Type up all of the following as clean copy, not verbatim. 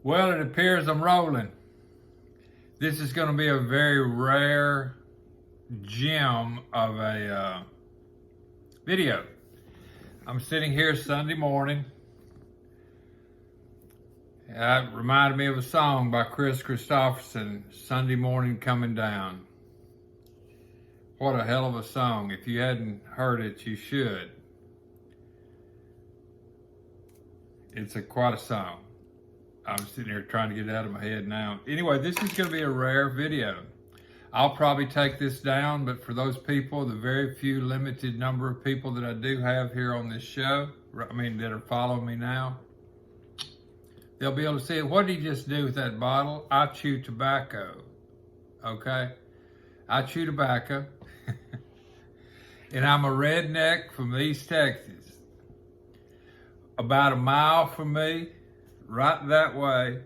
Well, it appears I'm rolling. This is going to be a very rare gem of a video. I'm sitting here Sunday morning. It reminded me of a song by Chris Christopherson, Sunday Morning Coming Down. What a hell of a song. If you hadn't heard it, you should. It's quite a song. I'm sitting here trying to get it out of my head now. Anyway, this is going to be a rare video. I'll probably take this down, but for those people, the very few limited number of people that I do have here on this show, that are following me now, they'll be able to see it. What did he just do with that bottle? I chew tobacco, okay? I chew tobacco, and I'm a redneck from East Texas. About a mile from me, right that way,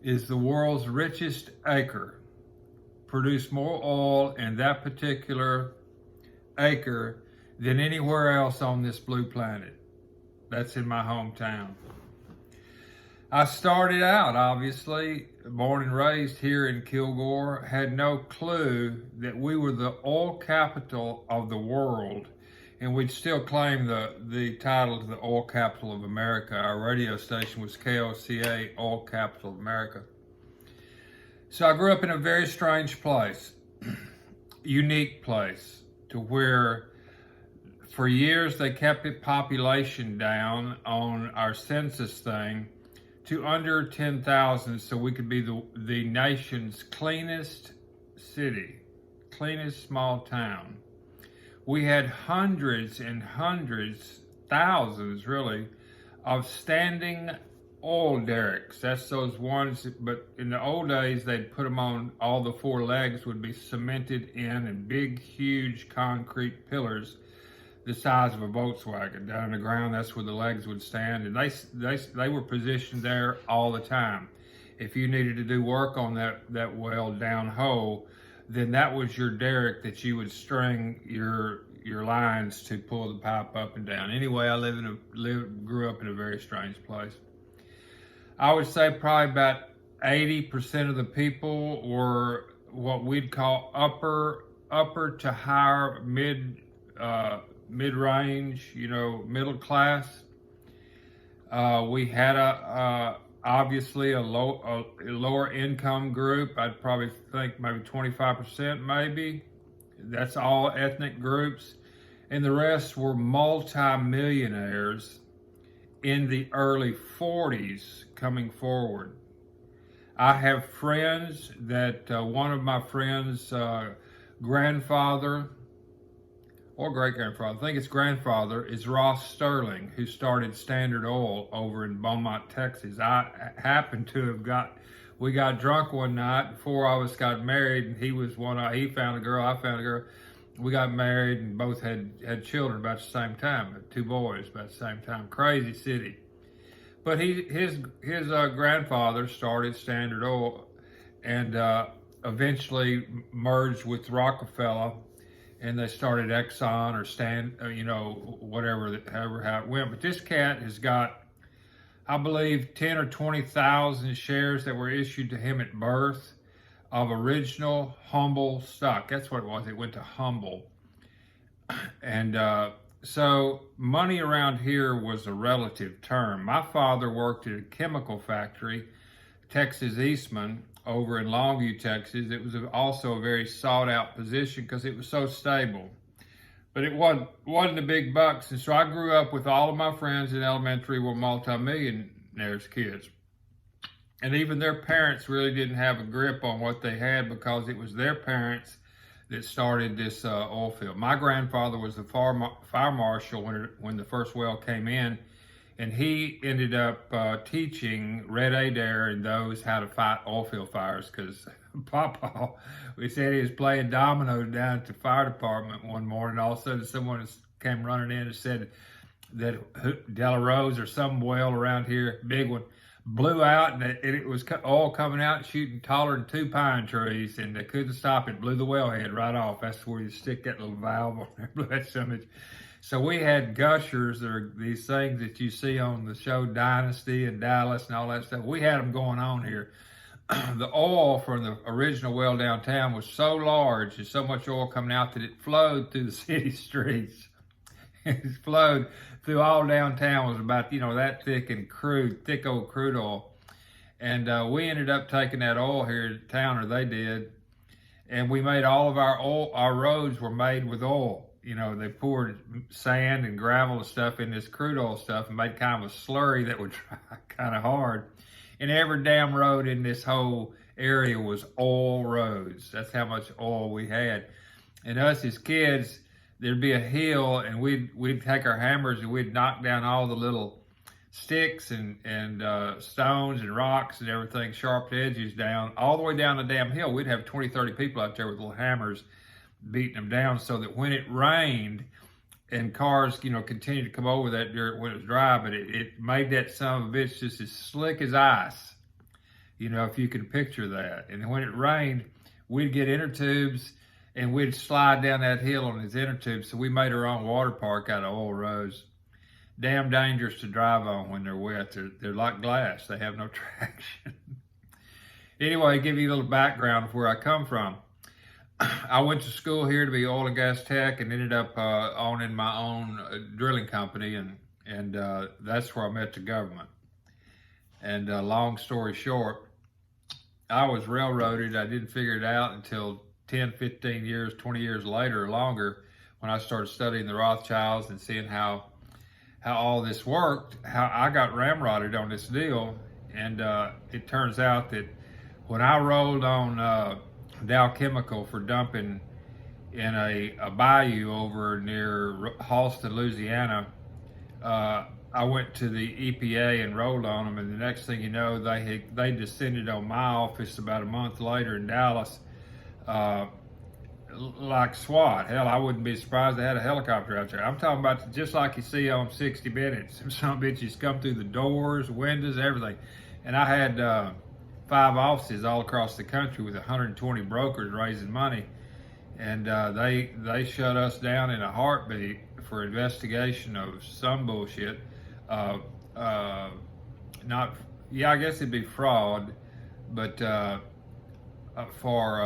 is the world's richest acre. Produce more oil in that particular acre than anywhere else on this blue planet. That's in my hometown. I started out, obviously, born and raised here in Kilgore, had no clue that we were the oil capital of the world, and we'd still claim the title to the oil capital of America. Our radio station was KOCA, Oil Capital of America. So I grew up in a very strange place, unique place, to where for years they kept the population down on our census thing to under 10,000 so we could be the nation's cleanest city, cleanest small town. We had hundreds and hundreds, thousands really, of standing oil derricks. That's those ones, but in the old days, they'd put them on, all the four legs would be cemented in and big, huge concrete pillars the size of a Volkswagen down in the ground. That's where the legs would stand, and they were positioned there all the time. If you needed to do work on that well down hole, then that was your derrick that you would string your lines to pull the pipe up and down. Anyway, I grew up in a very strange place. I would say probably about 80% of the people were what we'd call upper to higher mid-range, middle class. We had obviously a lower income group. I'd probably think maybe 25%, maybe. That's all ethnic groups. And the rest were multi-millionaires in the early 40s coming forward. I have friends that one of my friends' grandfather or great-grandfather, I think it's grandfather, is Ross Sterling, who started Standard Oil over in Beaumont, Texas. I happened to we got drunk one night before all of us got married, and he found a girl, I found a girl. We got married and both had children about the same time, 2 boys about the same time. Crazy city. But his grandfather started Standard Oil and eventually merged with Rockefeller, and they started Exxon or however how it went. But this cat has got, I believe, 10 or 20,000 shares that were issued to him at birth of original Humble stock. That's what it was. It went to Humble. And so money around here was a relative term. My father worked at a chemical factory, Texas Eastman, over in Longview, Texas. It was also a very sought out position because it was so stable. But it wasn't the big bucks. And so I grew up with all of my friends in elementary were multimillionaires kids. And even their parents really didn't have a grip on what they had because it was their parents that started this oil field. My grandfather was the fire marshal when the first well came in, and he ended up teaching Red Adair and those how to fight oil field fires because Papa, we said he was playing dominoes down at the fire department one morning. All of a sudden, someone came running in and said that Della Rose or some well around here, big one, blew out, and it was oil coming out shooting taller than 2 pine trees, and they couldn't stop it. Blew the wellhead right off. That's where you stick that little valve on there, blew that so much. So we had gushers, that are these things that you see on the show Dynasty and Dallas and all that stuff. We had them going on here. The oil from the original well downtown was so large and so much oil coming out that it flowed through the city streets. It flowed through all downtown. It was about, that thick and thick old crude oil. And we ended up taking that oil here in town, or they did, and we made all of our roads were made with oil. They poured sand and gravel and stuff in this crude oil stuff and made kind of a slurry that would dry kind of hard. And every damn road in this whole area was oil roads. That's how much oil we had. And us as kids, there'd be a hill, and we'd take our hammers and we'd knock down all the little sticks and stones and rocks and everything, sharp edges down, all the way down the damn hill. We'd have 20, 30 people out there with little hammers beating them down, so that when it rained and cars, continued to come over that dirt when it was dry, but it made that son of a bitch just as slick as ice, if you can picture that. And when it rained, we'd get inner tubes and we'd slide down that hill on these inner tubes. So we made our own water park out of oil roads. Damn dangerous to drive on when they're wet. They're like glass. They have no traction. Anyway, give you a little background of where I come from. I went to school here to be oil and gas tech, and ended up owning my own drilling company, and that's where I met the government. And long story short, I was railroaded. I didn't figure it out until 10, 15 years, 20 years later or longer, when I started studying the Rothschilds and seeing how all this worked, how I got ramrodded on this deal. And it turns out that when I rolled on Dow Chemical for dumping in a bayou over near Halston, Louisiana, I went to the EPA and rolled on them, and the next thing you know, they descended on my office about a month later in Dallas, like SWAT. Hell, I wouldn't be surprised they had a helicopter out there. I'm talking about just like you see on 60 Minutes. Some bitches come through the doors, windows, everything. And I had 5 offices all across the country with 120 brokers raising money. And they shut us down in a heartbeat for investigation of some bullshit. I guess it'd be fraud, but for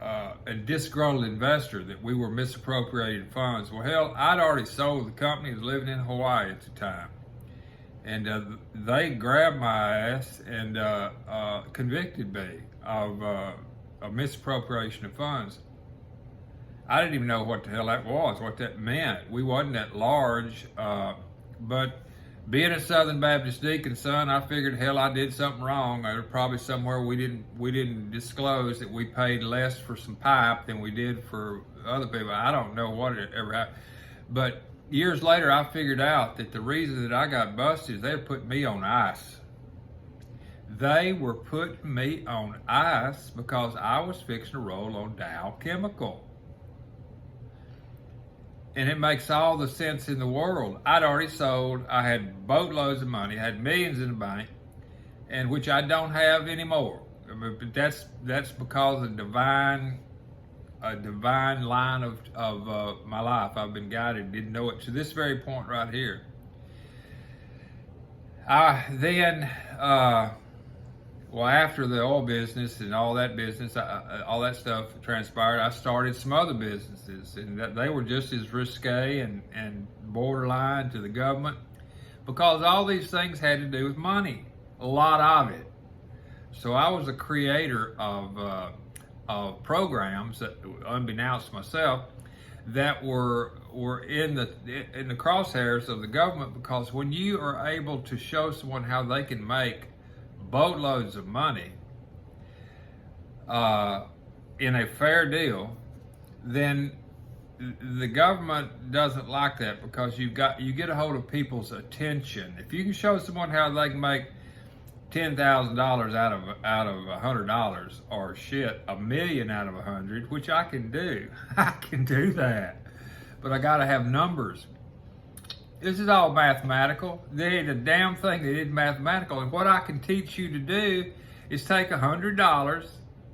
a disgruntled investor that we were misappropriating funds. Well, hell, I'd already sold the company, was living in Hawaii at the time. And they grabbed my ass and convicted me of a misappropriation of funds. I didn't even know what the hell that was, what that meant. We wasn't that large, but being a Southern Baptist deacon son, I figured, hell, I did something wrong. There was probably somewhere we didn't disclose that we paid less for some pipe than we did for other people. I don't know what it ever happened. But years later, I figured out that the reason that I got busted is they were putting me on ice. They were putting me on ice because I was fixing to roll on Dow Chemical. And it makes all the sense in the world. I'd already sold. I had boatloads of money. I had millions in the bank, and which I don't have anymore. But that's because of a divine line of my life. I've been guided, didn't know it to this very point right here. After the oil business and all that business, all that stuff transpired, I started some other businesses, and they were just as risque and borderline to the government, because all these things had to do with money, a lot of it. So I was a creator of programs that, unbeknownst to myself, that were in the crosshairs of the government, because when you are able to show someone how they can make boatloads of money in a fair deal, then the government doesn't like that, because you get a hold of people's attention. If you can show someone how they can make $10,000 out of $100, or shit, $1 million out of 100, which I can do. I can do that, but I got to have numbers. This is all mathematical. There ain't a damn thing that isn't mathematical. And what I can teach you to do is take $100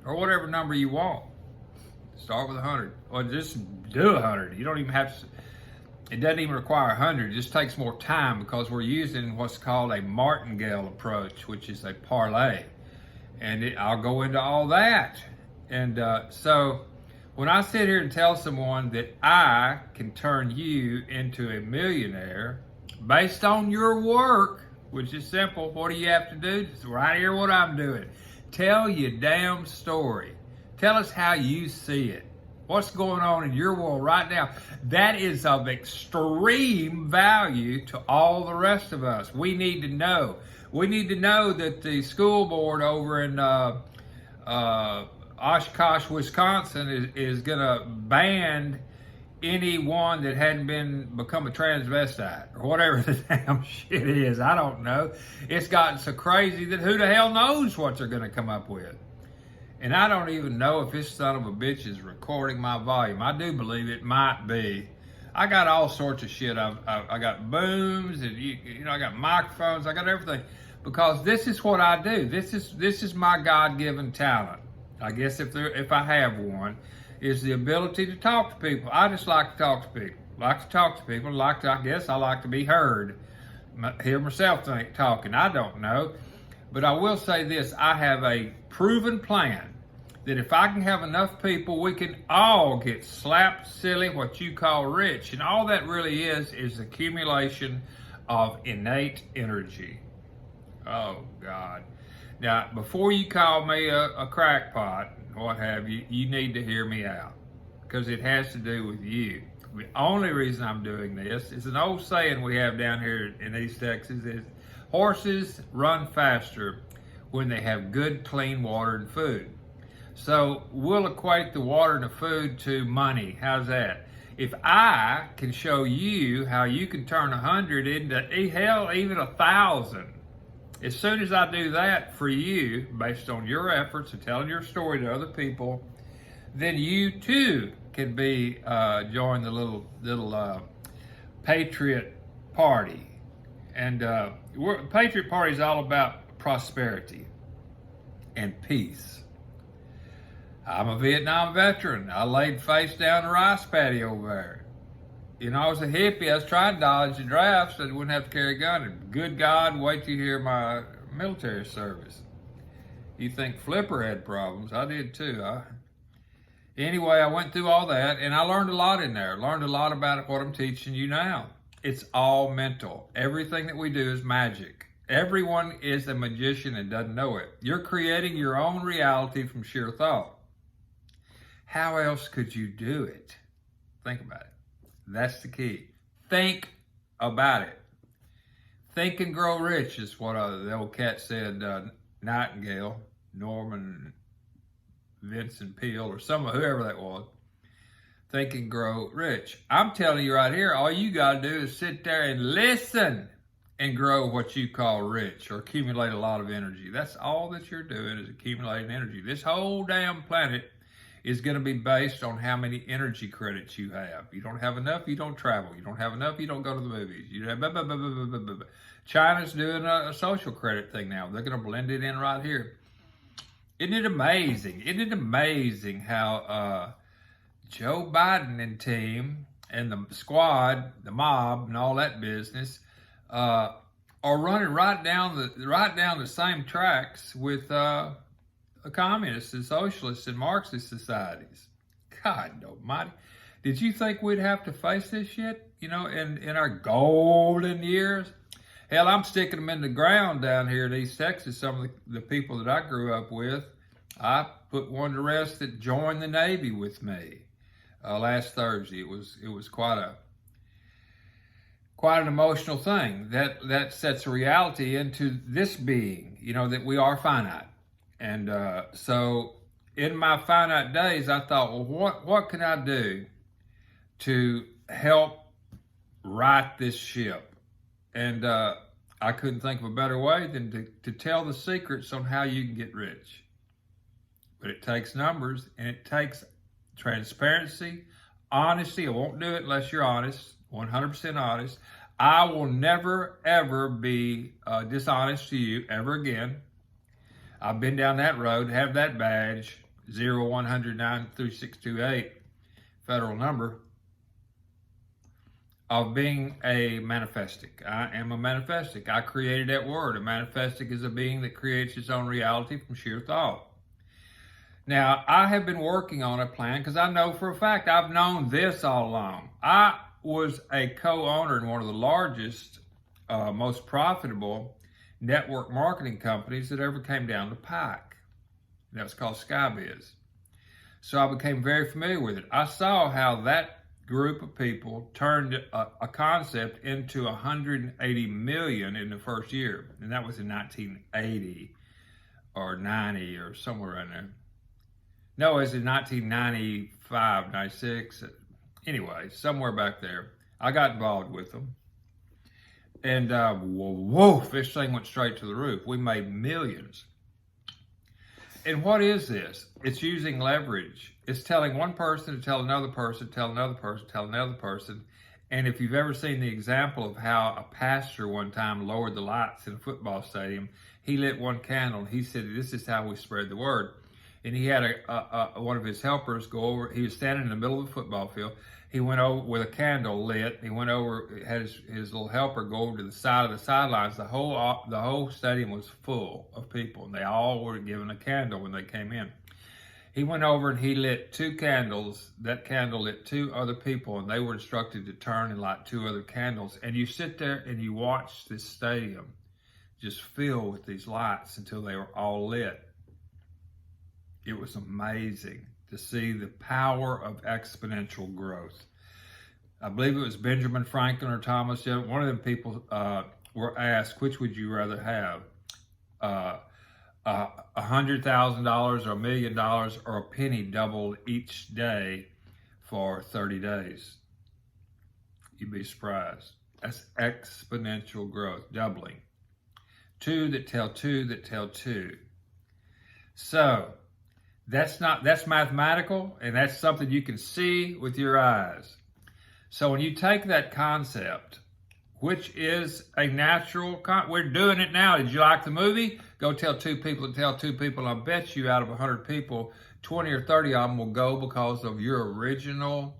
or whatever number you want. Start with 100. Or just do 100. You don't even have to, it doesn't even require 100. It just takes more time because we're using what's called a martingale approach, which is a parlay. And I'll go into all that. And so when I sit here and tell someone that I can turn you into a millionaire based on your work, which is simple, what do you have to do? Just right here what I'm doing. Tell your damn story. Tell us how you see it. What's going on in your world right now? That is of extreme value to all the rest of us. We need to know. We need to know that the school board over in Oshkosh, Wisconsin is going to ban anyone that hadn't become a transvestite or whatever the damn shit is. I don't know. It's gotten so crazy that who the hell knows what they're going to come up with. And I don't even know if this son of a bitch is recording my volume. I do believe it might be. I got all sorts of shit. I got booms and you know I got microphones. I got everything because this is what I do. This is my God-given talent. I guess if I have one, is the ability to talk to people. I just like to talk to people. Like to talk to people. I guess I like to be heard. Hear myself talking. I don't know. But I will say this, I have a proven plan that if I can have enough people, we can all get slapped silly, what you call rich. And all that really is accumulation of innate energy. Oh, God. Now, before you call me a crackpot, what have you, you need to hear me out because it has to do with you. The only reason I'm doing this is an old saying we have down here in East Texas is, horses run faster when they have good, clean water and food. So we'll equate the water and the food to money. How's that? If I can show you how you can turn 100 into, hell, even 1,000, as soon as I do that for you, based on your efforts and telling your story to other people, then you too can be join the little Patriot Party. And Patriot Party is all about prosperity and peace. I'm a Vietnam veteran. I laid face down the rice paddy over there. You know, I was a hippie. I was trying to dodge the draft so I wouldn't have to carry a gun. And good God, wait till you hear my military service. You think Flipper had problems. I did too. Anyway, I went through all that, and I learned a lot in there. Learned a lot about what I'm teaching you now. It's all mental. Everything that we do is magic. Everyone is a magician and doesn't know it. You're creating your own reality from sheer thought. How else could you do it? Think about it. That's the key. Think about it. Think and grow rich is what the old cat said, Nightingale, Norman Vincent Peale, or whoever that was. Think and grow rich. I'm telling you right here, all you got to do is sit there and listen and grow what you call rich or accumulate a lot of energy. That's all that you're doing is accumulating energy. This whole damn planet is going to be based on how many energy credits you have. You don't have enough, you don't travel. You don't have enough, you don't go to the movies. You have blah, blah, blah, blah, blah, blah, blah. China's doing a social credit thing now. They're going to blend it in right here. Isn't it amazing? Isn't it amazing how Joe Biden and team and the squad, the mob, and all that business are running right down the same tracks with communists and socialists and Marxist societies. God almighty. Did you think we'd have to face this shit, you know, in our golden years? Hell, I'm sticking them in the ground down here in East Texas. Some of the people that I grew up with, I put one to rest that joined the Navy with me last Thursday. It was quite an emotional thing. That sets a reality into this being, you know, that we are finite. And so in my finite days, I thought, well, what can I do to help right this ship? And I couldn't think of a better way than to tell the secrets on how you can get rich. But it takes numbers and it takes transparency, honesty. I won't do it unless you're honest, 100% honest. I will never, ever be dishonest to you ever again. I've been down that road, have that badge. 0100-93628, federal number, of being a manifestic. I am a manifestic. I created that word. A manifestic is a being that creates its own reality from sheer thought. Now, I have been working on a plan because I know for a fact I've known this all along. I was a co-owner in one of the largest, most profitable network marketing companies that ever came down the pike. That was called SkyBiz. So I became very familiar with it. I saw how that group of people turned a concept into 180 million in the first year. And that was in 1980 or 90 or somewhere around there. No, it was in 1995, 96. Anyway, somewhere back there. I got involved with them. And whoa, this thing went straight to the roof. We made millions. And what is this? It's using leverage. It's telling one person to tell another person, tell another person, tell another person. And if you've ever seen the example of how a pastor one time lowered the lights in a football stadium, he lit one candle and he said, this is how we spread the word. And he had one of his helpers go over. He was standing in the middle of the football field. He went over with a candle lit. He went over, had his little helper go over to the side of the sidelines. The whole stadium was full of people, and they all were given a candle when they came in. He went over and he lit 2 candles. That candle lit 2 other people, and they were instructed to turn and light 2 other candles. And you sit there and you watch this stadium just fill with these lights until they were all lit. It was amazing to see the power of exponential growth. I believe it was Benjamin Franklin or Thomas Jefferson. One of them people were asked, which would you rather have? $100,000 or $1 million or a penny doubled each day for 30 days. You'd be surprised. That's exponential growth, doubling. 2 that tell 2 that tell 2. So that's mathematical, and that's something you can see with your eyes. So when you take that concept, which is a natural, we're doing it now. Did you like the movie? Go tell 2 people and tell 2 people. I bet you out of 100 people, 20 or 30 of them will go because of your original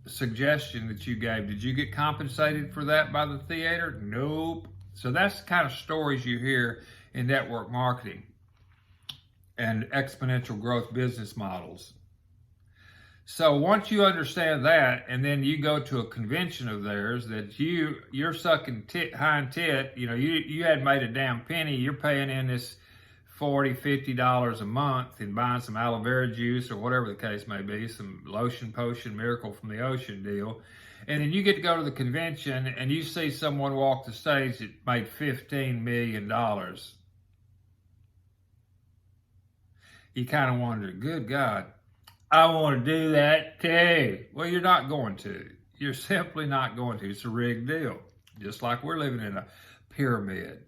suggestion that you gave. Did you get compensated for that by the theater? Nope. So that's the kind of stories you hear in network marketing and exponential growth business models. So once you understand that, and then you go to a convention of theirs that you're sucking hind tit, you hadn't made a damn penny, you're paying in this $40, $50 a month and buying some aloe vera juice or whatever the case may be, some lotion, potion, miracle from the ocean deal. And then you get to go to the convention and you see someone walk the stage that made $15 million. You kind of wonder, good God, I want to do that too. Well, you're not going to. You're simply not going to. It's a rigged deal. Just like we're living in a pyramid.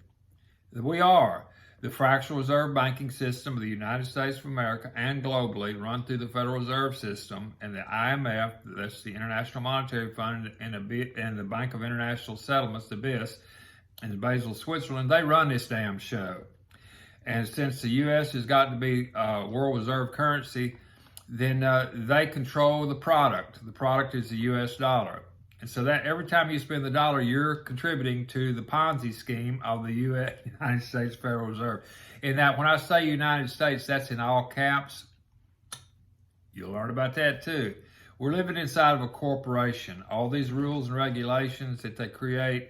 We are. The fractional reserve banking system of the United States of America and globally run through the Federal Reserve System, and the IMF, that's the International Monetary Fund, and the Bank of International Settlements, the BIS, in Basel, Switzerland, they run this damn show. And since the U.S. has got to be world reserve currency, then they control the product. The product is the U.S. dollar. And so that every time you spend the dollar, you're contributing to the Ponzi scheme of the United States Federal Reserve. And that when I say United States, that's in all caps. You'll learn about that too. We're living inside of a corporation. All these rules and regulations that they create,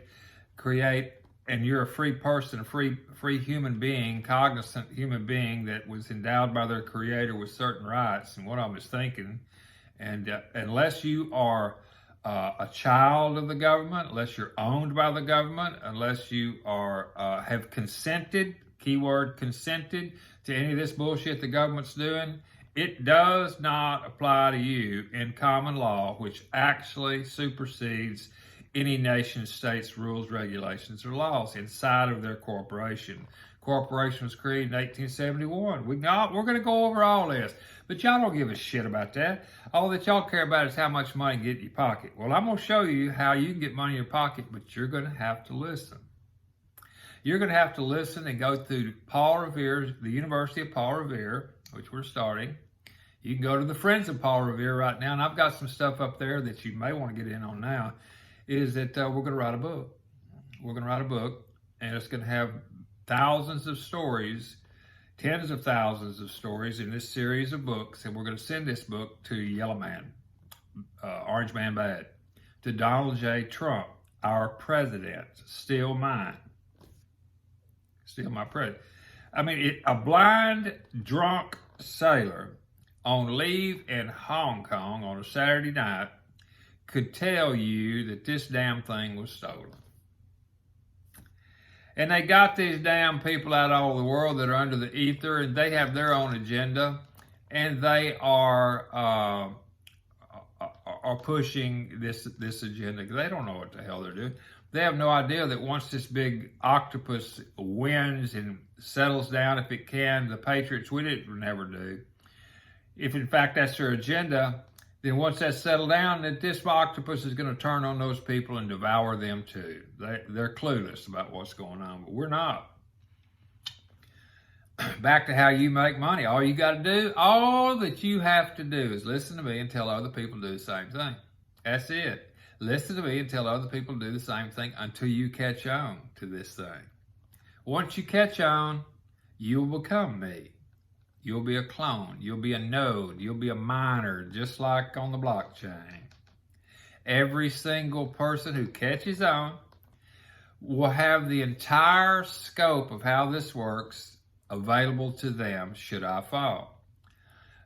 and you're a free person, a free human being, cognizant human being that was endowed by their creator with certain rights. And what I was thinking, and unless you are a child of the government, unless you're owned by the government, unless you are have consented, keyword consented, to any of this bullshit the government's doing, it does not apply to you in common law, which actually supersedes any nation state's rules, regulations, or laws inside of their corporation. Corporation was created in 1871. We're going to go over all this, but y'all don't give a shit about that. All that y'all care about is how much money you get in your pocket. Well, I'm going to show you how you can get money in your pocket, but you're going to have to listen. You're going to have to listen and go through Paul Revere, the University of Paul Revere, which we're starting. You can go to the Friends of Paul Revere right now, and I've got some stuff up there that you may want to get in on now, is that we're going to write a book. We're going to write a book, and it's going to have thousands of stories, tens of thousands of stories in this series of books, and we're going to send this book to Yellow Man, Orange Man Bad, to Donald J. Trump, our president, still mine, still my president. I mean, a blind, drunk sailor on leave in Hong Kong on a Saturday night could tell you that this damn thing was stolen. And they got these damn people out all over the world that are under the ether, and they have their own agenda, and they are pushing this agenda. They don't know what the hell they're doing. They have no idea that once this big octopus wins and settles down, if it can, the Patriots with it would never do. If in fact that's their agenda, then once that's settled down, that this octopus is going to turn on those people and devour them too. They're clueless about what's going on, but we're not. Back to how you make money. All you got to do, all that you have to do is listen to me and tell other people to do the same thing. That's it. Listen to me and tell other people to do the same thing until you catch on to this thing. Once you catch on, you'll become me. You'll be a clone. You'll be a node. You'll be a miner, just like on the blockchain. Every single person who catches on will have the entire scope of how this works available to them should I fall.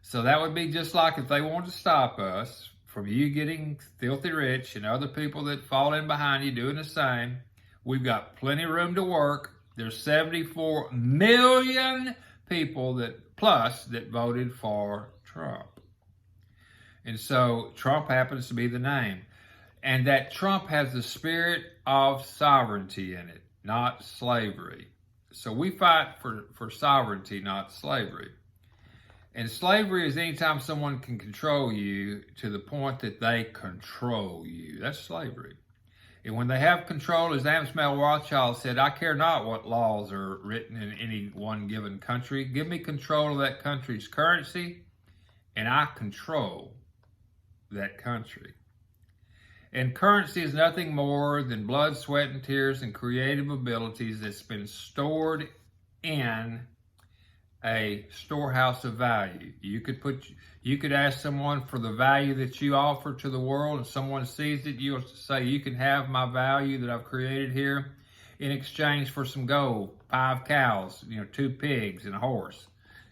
So that would be just like if they wanted to stop us from you getting filthy rich and other people that fall in behind you doing the same. We've got plenty of room to work. There's 74 million people that voted for Trump. And so Trump happens to be the name. And that Trump has the spirit of sovereignty in it, not slavery. So we fight for sovereignty, not slavery. And slavery is anytime someone can control you to the point that they control you. That's slavery. And when they have control, as Amsmel Rothschild said, I care not what laws are written in any one given country. Give me control of that country's currency, and I control that country. And currency is nothing more than blood, sweat, and tears and creative abilities that's been stored in a storehouse of value. You could ask someone for the value that you offer to the world, and someone sees it, you'll say, you can have my value that I've created here in exchange for some gold, 5 cows, 2 pigs and a horse.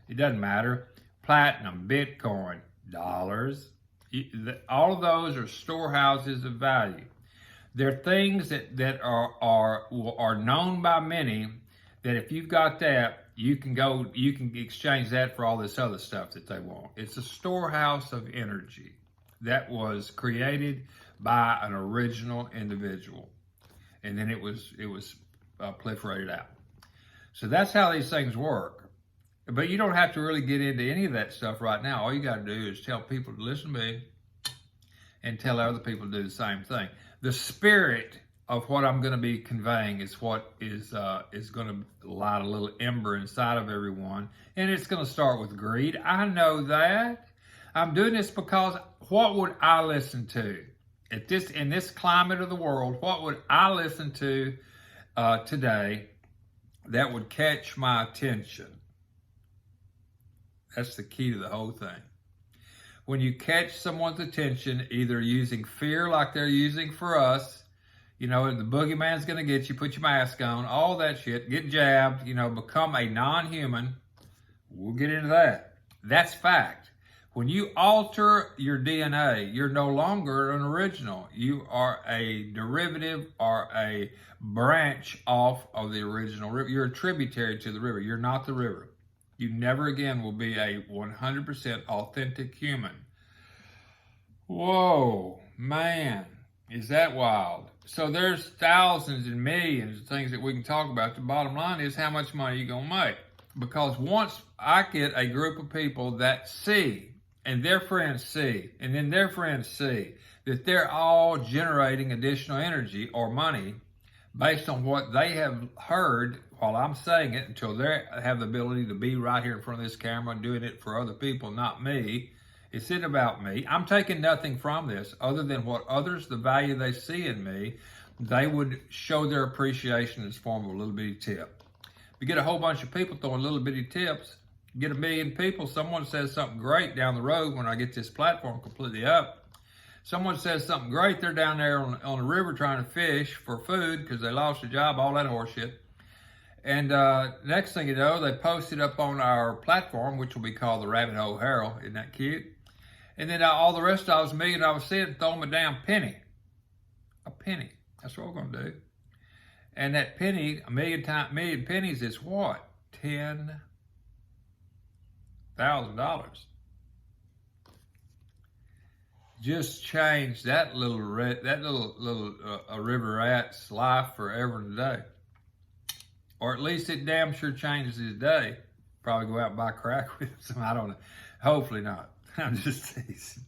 It doesn't matter. Platinum, Bitcoin, dollars. All of those are storehouses of value. They're things that are known by many, that if you've got that, you can exchange that for all this other stuff that they want. It's a storehouse of energy that was created by an original individual, and then it was proliferated out. So that's how these things work. But you don't have to really get into any of that stuff right now. All you got to do is tell people to listen to me and tell other people to do the same thing. The spirit of what I'm going to be conveying is what is going to light a little ember inside of everyone, and it's going to start with greed. I know that. I'm doing this because what would I listen to in this climate of the world? What would I listen to today that would catch my attention? That's the key to the whole thing. When you catch someone's attention, either using fear like they're using for us, the boogeyman's going to get you, put your mask on, all that shit, get jabbed, become a non-human. We'll get into that. That's fact. When you alter your DNA, you're no longer an original. You are a derivative or a branch off of the original river. You're a tributary to the river. You're not the river. You never again will be a 100% authentic human. Whoa, man, is that wild? So there's thousands and millions of things that we can talk about. The bottom line is how much money are you going to make? Because once I get a group of people that see, and their friends see, and then their friends see, that they're all generating additional energy or money based on what they have heard, while I'm saying it, until they have the ability to be right here in front of this camera and doing it for other people, not me. It's not about me. I'm taking nothing from this other than what others, the value they see in me, they would show their appreciation in the form of a little bitty tip. If you get a whole bunch of people throwing little bitty tips, get 1 million people, someone says something great down the road when I get this platform completely up. Someone says something great, they're down there on the river trying to fish for food because they lost a job, all that horseshit. And next thing you know, they post it up on our platform, which will be called the Rabbit Hole Herald. Isn't that cute? And then all the rest of us, million I was seeing, throw them a damn penny. A penny. That's what we're going to do. And that penny, a million pennies is what? $10,000. Just change that little river rat's life forever and a day. Or at least it damn sure changes his day. Probably go out and buy crack with him. I don't know. Hopefully not. I'm just teasing.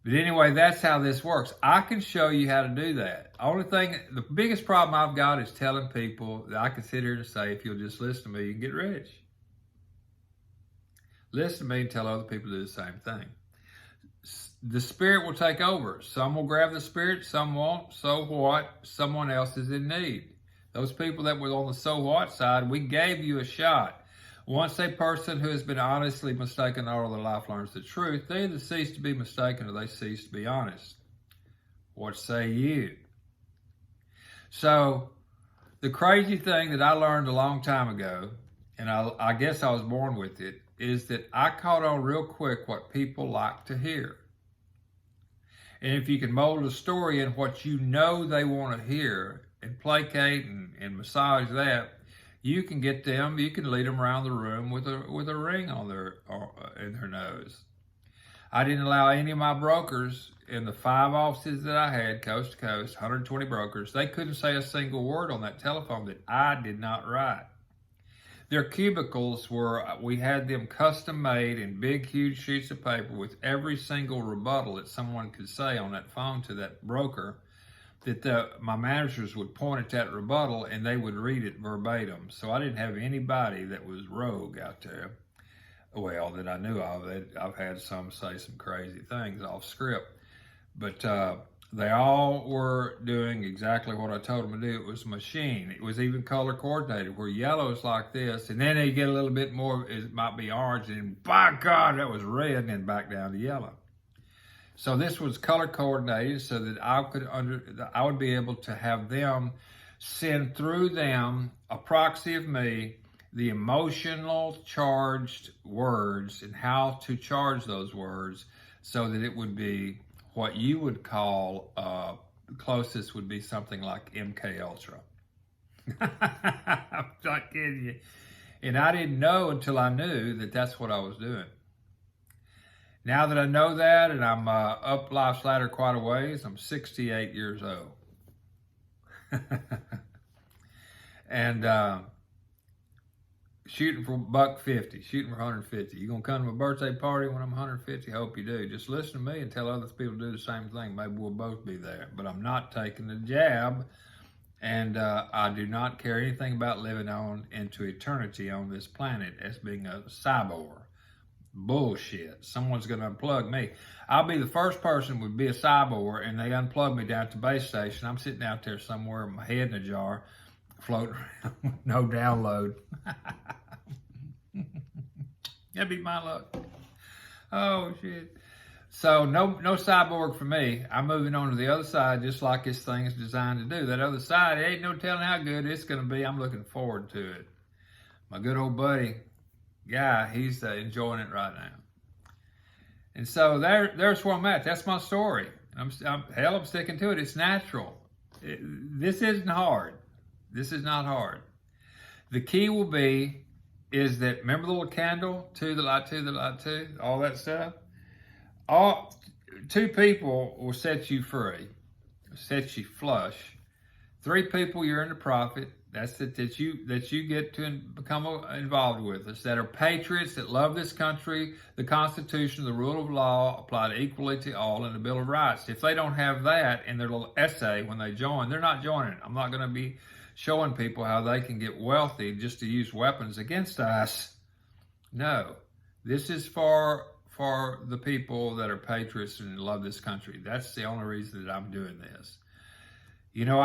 But anyway, that's how this works. I can show you how to do that. The biggest problem I've got is telling people that I can sit here and say, if you'll just listen to me, you can get rich. Listen to me and tell other people to do the same thing. The spirit will take over. Some will grab the spirit, some won't. So what? Someone else is in need. Those people that were on the so what side, we gave you a shot. Once a person who has been honestly mistaken all of their life learns the truth, they either cease to be mistaken or they cease to be honest. What say you? So, the crazy thing that I learned a long time ago, and I guess I was born with it, is that I caught on real quick what people like to hear. And if you can mold a story in what you know they want to hear and placate and massage that, you can get them, you can lead them around the room with a ring on in their nose. I didn't allow any of my brokers in the 5 offices that I had, coast to coast, 120 brokers, they couldn't say a single word on that telephone that I did not write. Their cubicles we had them custom made in big, huge sheets of paper with every single rebuttal that someone could say on that phone to that broker, that my managers would point at that rebuttal and they would read it verbatim. So I didn't have anybody that was rogue out there. Well, that I knew of. I've had some say some crazy things off script. But they all were doing exactly what I told them to do. It was a machine. It was even color coordinated, where yellow is like this, and then they get a little bit more, it might be orange, and by God, that was red, and then back down to yellow. So this was color coordinated so that I would be able to have them send through them a proxy of me, the emotional charged words and how to charge those words so that it would be what you would call, the closest would be something like MK Ultra. I'm not kidding you. And I didn't know until I knew that that's what I was doing. Now that I know that, and I'm up life's ladder quite a ways, I'm 68 years old. And shooting for $150, shooting for 150. You gonna come to my birthday party when I'm 150? Hope you do. Just listen to me and tell other people to do the same thing. Maybe we'll both be there. But I'm not taking the jab, and I do not care anything about living on into eternity on this planet as being a cyborg. Bullshit. Someone's gonna unplug me. I'll be the first person would be a cyborg, and they unplug me down at the base station. I'm sitting out there somewhere with my head in a jar, floating around with no download. That'd be my luck. Oh shit. So no cyborg for me. I'm moving on to the other side, just like this thing is designed to do. That other side, ain't no telling how good it's gonna be. I'm looking forward to it. My good old buddy Guy, he's enjoying it right now. And so there's where I'm at. That's my story. I'm sticking to it. It's natural. This isn't hard. This is not hard. The key will be is that, remember the little candle, two, the light two, the light two, all that stuff? Two people will set you free, set you flush. 3 people, you're in the profit. That's it, that you get to become involved with us, that are patriots, that love this country, the Constitution, the rule of law applied equally to all, and the Bill of Rights. If they don't have that in their little essay when they join, they're not joining. I'm not going to be showing people how they can get wealthy just to use weapons against us. No, this is for the people that are patriots and love this country. That's the only reason that I'm doing this. You know,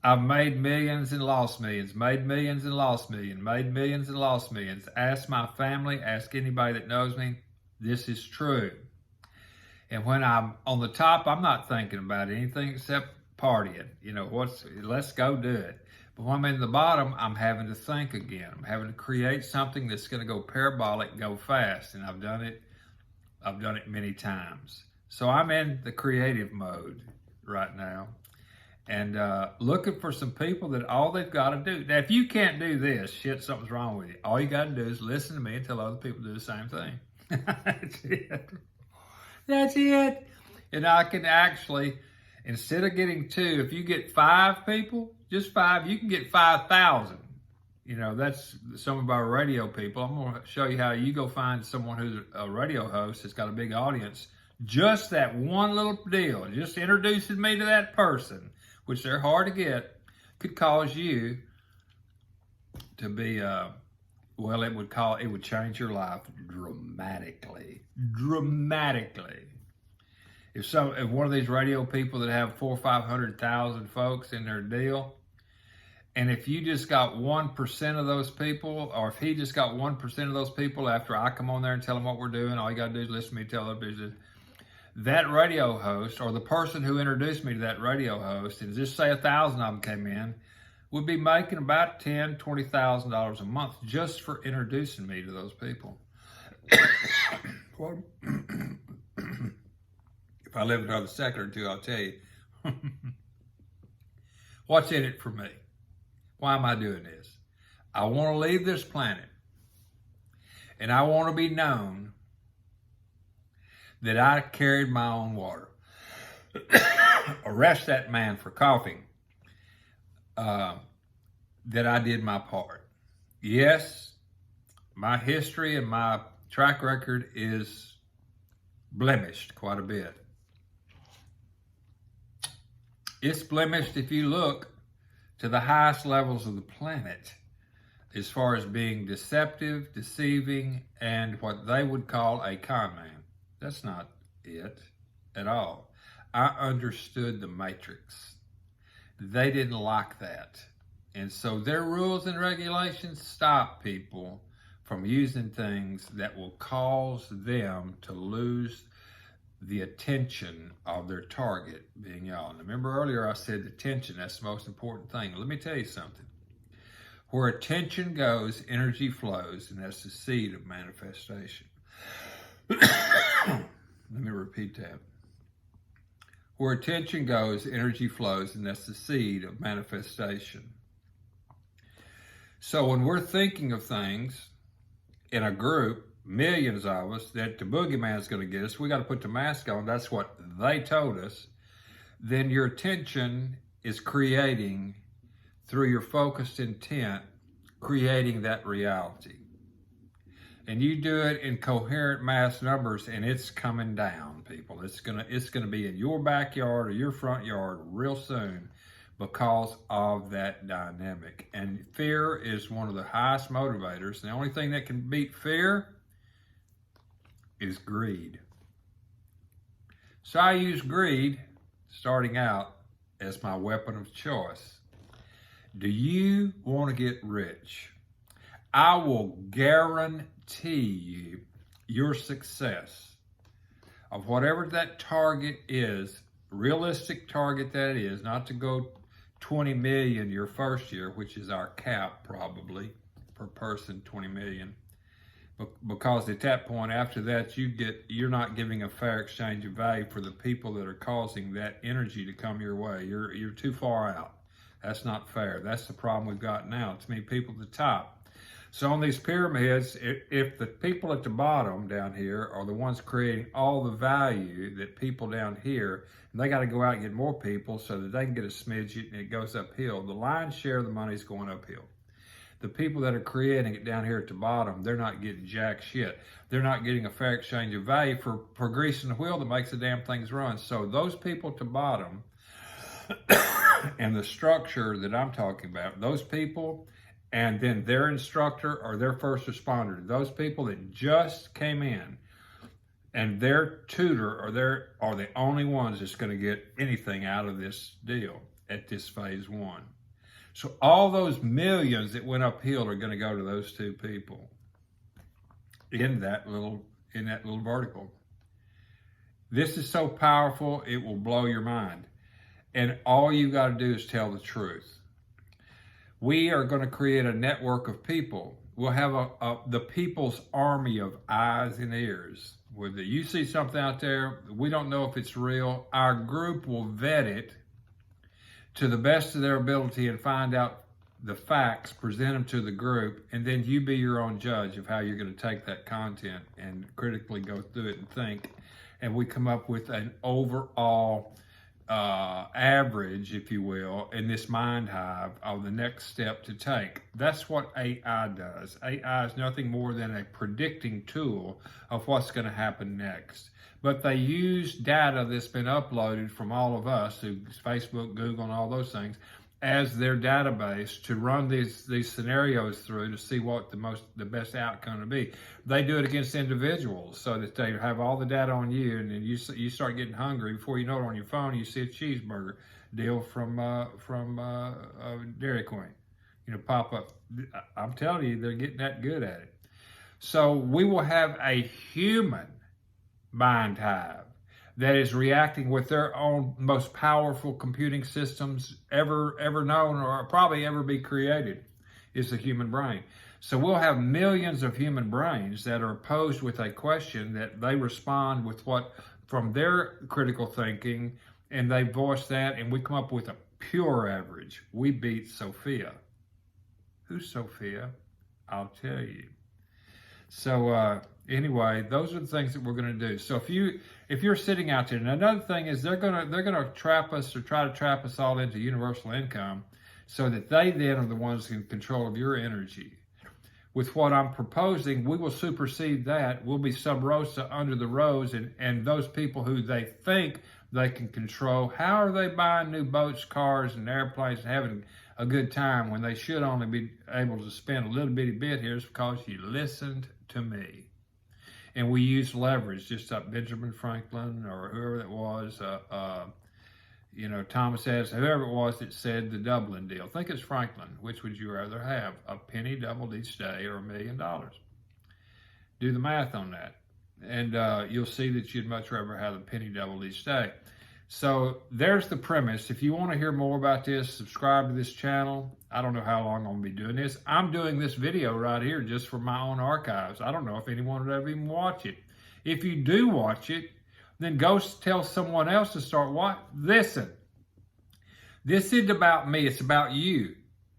I've made millions and lost millions, made millions and lost millions, made millions and lost millions. Ask my family, ask anybody that knows me. This is true. And when I'm on the top, I'm not thinking about anything except partying. You know, let's go do it. But when I'm in the bottom, I'm having to think again. I'm having to create something that's going to go parabolic, go fast. And I've done it many times. So I'm in the creative mode right now. And looking for some people that all they've got to do. Now, if you can't do this, shit, something's wrong with you. All you got to do is listen to me and tell other people to do the same thing. That's it. That's it. And I can actually, instead of getting 2, if you get 5 people, just 5, you can get 5,000. You know, that's some of our radio people. I'm going to show you how you go find someone who's a radio host that's got a big audience. Just that one little deal, just introducing me to that person, which they're hard to get, could cause you to be, well, it would change your life dramatically. Dramatically. If one of these radio people that have 400,000 or 500,000 folks in their deal, and if you just got 1% of those people, or if he just got 1% of those people after I come on there and tell them what we're doing, all you got to do is listen to me tell them, that radio host, or the person who introduced me to that radio host, and just say 1,000 of them came in, would be making about $10,000, $20,000 a month just for introducing me to those people. If I live another second or two, I'll tell you. What's in it for me? Why am I doing this? I want to leave this planet, and I want to be known that I carried my own water. Arrest that man for coughing. That I did my part. Yes, my history and my track record is blemished quite a bit. It's blemished if you look to the highest levels of the planet as far as being deceptive, deceiving, and what they would call a con man. That's not it at all. I understood the matrix. They didn't like that. And so their rules and regulations stop people from using things that will cause them to lose the attention of their target, being y'all. And remember earlier I said attention, that's the most important thing. Let me tell you something. Where attention goes, energy flows, and that's the seed of manifestation. Let me repeat that. Where attention goes, energy flows, and that's the seed of manifestation. So when we're thinking of things in a group, millions of us, that the boogeyman's going to get us, we got to put the mask on, that's what they told us, then your attention is creating, through your focused intent, creating that reality. And you do it in coherent mass numbers, and it's coming down, people. It's gonna be in your backyard or your front yard real soon because of that dynamic. And fear is one of the highest motivators. And the only thing that can beat fear is greed. So I use greed, starting out, as my weapon of choice. Do you want to get rich? I will guarantee you your success of whatever that target is, realistic target that is, not to go 20 million your first year, which is our cap probably per person, 20 million. Because at that point, after that, you're not giving a fair exchange of value for the people that are causing that energy to come your way. You're too far out. That's not fair. That's the problem we've got now. Too many people at the top. So on these pyramids, if the people at the bottom down here are the ones creating all the value that people down here, and they got to go out and get more people so that they can get a smidge and it goes uphill. The lion's share of the money is going uphill. The people that are creating it down here at the bottom, they're not getting jack shit. They're not getting a fair exchange of value for greasing the wheel that makes the damn things run. So those people at the bottom And the structure that I'm talking about, those people, and then their instructor or their first responder, those people that just came in, and their tutor are the only ones that's going to get anything out of this deal at this phase one. So all those millions that went uphill are going to go to those two people in that little vertical. This is so powerful, it will blow your mind. And all you got to do is tell the truth. We are going to create a network of people. We'll have the people's army of eyes and ears. Whether you see something out there, we don't know if it's real. Our group will vet it to the best of their ability and find out the facts, present them to the group, and then you be your own judge of how you're going to take that content and critically go through it and think. And we come up with an overall average, if you will, in this mind hive of the next step to take. That's what AI does. AI is nothing more than a predicting tool of what's going to happen next. But they use data that's been uploaded from all of us, through Facebook, Google, and all those things, as their database to run these scenarios through to see what the best outcome to be. They do it against individuals so that they have all the data on you, and then you start getting hungry. Before you know it, on your phone you see a cheeseburger deal from Dairy Queen, pop up. I'm telling you, they're getting that good at it. So we will have a human mind hive that is reacting with their own most powerful computing systems ever known or probably ever be created, is the human brain. So we'll have millions of human brains that are posed with a question that they respond with what from their critical thinking, and they voice that, and we come up with a pure average. We beat Sophia. Who's Sophia? I'll tell you. So anyway, those are the things that we're going to do. So if you're sitting out there, and another thing is they're gonna trap us or try to trap us all into universal income, so that they then are the ones in control of your energy. With what I'm proposing, we will supersede that. We'll be sub rosa, under the rose, and those people who they think they can control. How are they buying new boats, cars, and airplanes and having a good time when they should only be able to spend a little bitty bit here? Is because you listened to me. And we use leverage, just like Benjamin Franklin or whoever that was, Thomas Edison, whoever it was that said the Dublin deal. Think it's Franklin. Which would you rather have? A penny doubled each day or $1 million? Do the math on that. And you'll see that you'd much rather have a penny doubled each day. So there's the premise. If you want to hear more about this, subscribe to this channel. I don't know how long I'm going to be doing this. I'm doing this video right here just for my own archives. I don't know if anyone would ever even watch it. If you do watch it, then go tell someone else to start watching. Listen, this isn't about me. It's about you.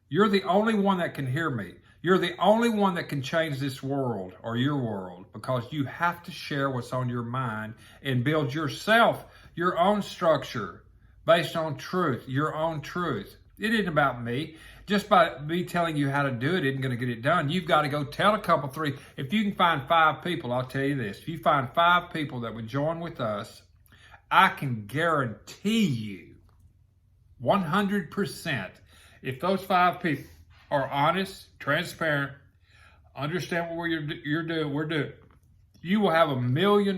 You're the only one that can hear me. You're the only one that can change this world or your world, because you have to share what's on your mind and build yourself your own structure based on truth, your own truth. It isn't about me. Just by me telling you how to do it isn't going to get it done. You've got to go tell a couple, 3. If you can find 5 people, I'll tell you this. If you find 5 people that would join with us, I can guarantee you 100%, if those 5 people are honest, transparent, understand what we're doing, you will have $1 million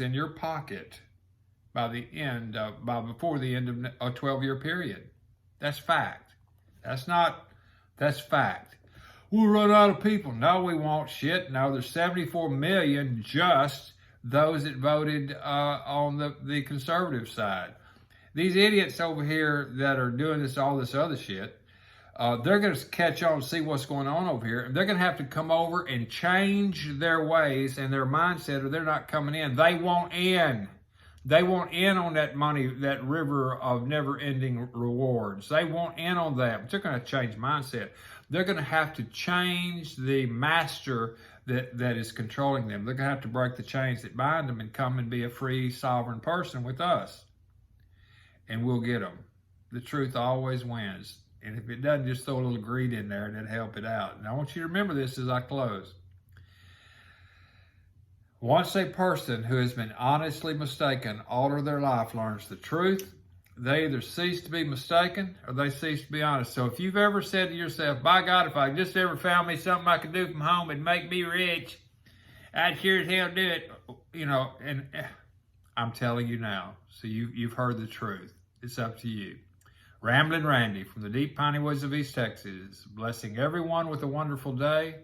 in your pocket before the end of a 12-year period. That's fact. That's fact. We'll run out of people. No, we won't. Shit. No, there's 74 million just those that voted on the conservative side. These idiots over here that are doing all this other shit, they're going to catch on and see what's going on over here. They're going to have to come over and change their ways and their mindset, or they're not coming in. They won't in. They won't in on that money, that river of never-ending rewards. They won't in on that. But they're going to change mindset. They're going to have to change the master that is controlling them. They're going to have to break the chains that bind them and come and be a free, sovereign person with us. And we'll get them. The truth always wins. And if it doesn't, just throw a little greed in there and it'll help it out. And I want you to remember this as I close. Once a person who has been honestly mistaken all of their life learns the truth, they either cease to be mistaken or they cease to be honest. So if you've ever said to yourself, by God, if I just ever found me something I could do from home and make me rich, I'd sure as hell do it, you know, and I'm telling you now. So you've heard the truth. It's up to you. Ramblin' Randy from the deep piney woods of East Texas, blessing everyone with a wonderful day.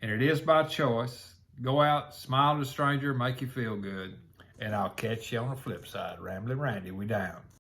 And it is by choice. Go out, smile at a stranger, make you feel good. And I'll catch you on the flip side. Ramblin' Randy, we down.